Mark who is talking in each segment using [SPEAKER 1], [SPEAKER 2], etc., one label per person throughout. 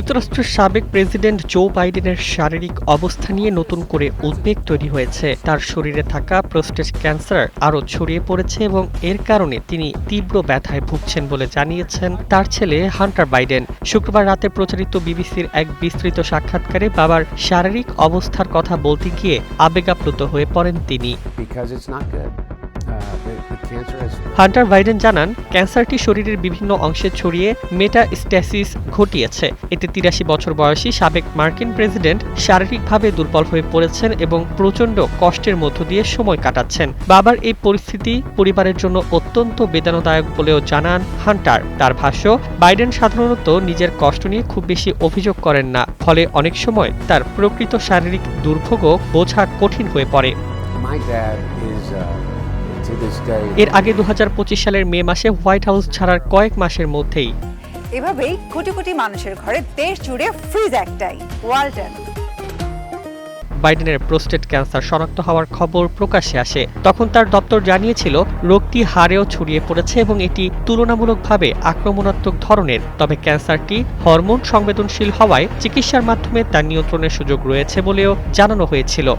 [SPEAKER 1] যুক্তরাষ্ট্রের সাবেক president Joe বাইডেনের শারীরিক অবস্থা নিয়ে নতুন করে উদ্বেগ তৈরি হয়েছে। তার শরীরে থাকা প্রোস্টেট ক্যান্সার আরও ছড়িয়ে পড়েছে এবং এর কারণে তিনি তীব্র ব্যথায় ভুগছেন বলে জানিয়েছেন তার ছেলে হান্টার বাইডেন। শুক্রবার রাতে প্রচারিত বিবিসির এক বিস্তৃত সাক্ষাৎকারে বাবার শারীরিক অবস্থার কথা বলতে গিয়ে আবেগাপ্লুত হয়ে পড়েন তিনি। হান্টার বাইডেন জানান, ক্যান্সারটি শরীরের বিভিন্ন অংশে ছড়িয়ে মেটাস্ট্যাসিস ঘটিয়েছে। এতে ৮৩ বছর বয়সী সাবেক মার্কিন প্রেসিডেন্ট শারীরিকভাবে দুর্বল হয়ে পড়েছেন এবং প্রচণ্ড কষ্টের মধ্য দিয়ে সময় কাটাচ্ছেন। বাবার এই পরিস্থিতি পরিবারের জন্য অত্যন্ত বেদনাদায়ক বলেও জানান হান্টার। তার ভাষ্য, বাইডেন সাধারণত নিজের কষ্ট নিয়ে খুব বেশি অভিযোগ করেন না, ফলে অনেক সময় তার প্রকৃত শারীরিক দুর্ভোগও বোঝা কঠিন হয়ে পড়ে। এর আগে ২০২৫ সালের মে মাসে হোয়াইট হাউস ছাড়ার কয়েক মাসের মধ্যেই
[SPEAKER 2] এভাবেই কোটি কোটি মানুষের ঘরে দেশ জুড়ে ফ্রিজ একটাই, ওয়ালটন।
[SPEAKER 1] বাইডেনের প্রোস্টেট ক্যান্সার শনাক্ত হওয়ার খবর প্রকাশ্যে আসে তখন তার দপ্তর জানিয়েছিল রোগটি হাড়েও ছড়িয়ে পড়েছে এবং এটি তুলনামূলকভাবে আক্রমণাত্মক ধরনের। তবে ক্যান্সারটি হরমোন সংবেদনশীল হওয়ায় চিকিৎসার মাধ্যমে তার নিয়ন্ত্রণের সুযোগ রয়েছে বলেও জানানো হয়েছিল।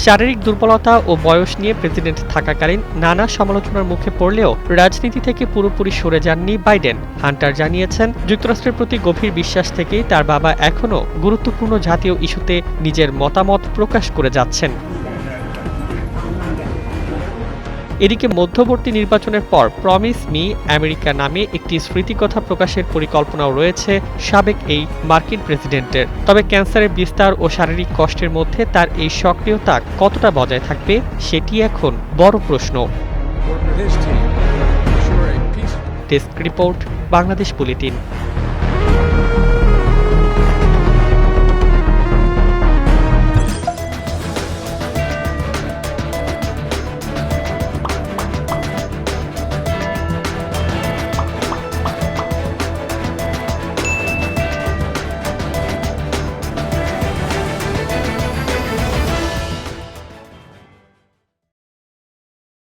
[SPEAKER 1] শারীরিক দুর্বলতা ও বয়স নিয়ে প্রেসিডেন্ট থাকাকালীন নানা সমালোচনার মুখে পড়লেও রাজনীতি থেকে পুরোপুরি সরে যাননি বাইডেন। হান্টার জানিয়েছেন, যুক্তরাষ্ট্রের প্রতি গভীর বিশ্বাস থেকেই তার বাবা এখনও গুরুত্বপূর্ণ জাতীয় ইস্যুতে নিজের মতামত প্রকাশ করে যাচ্ছেন। এদিকে মধ্যবর্তী নির্বাচনের পর প্রমিস মি আমেরিকা নামে একটি স্মৃতিকথা প্রকাশের পরিকল্পনাও রয়েছে সাবেক এই মার্কিন প্রেসিডেন্টের। তবে ক্যান্সারের বিস্তার ও শারীরিক কষ্টের মধ্যে তার এই সক্রিয়তা কতটা বজায় থাকবে সেটি এখন বড় প্রশ্ন। Desk report, Bangladesh bulletin.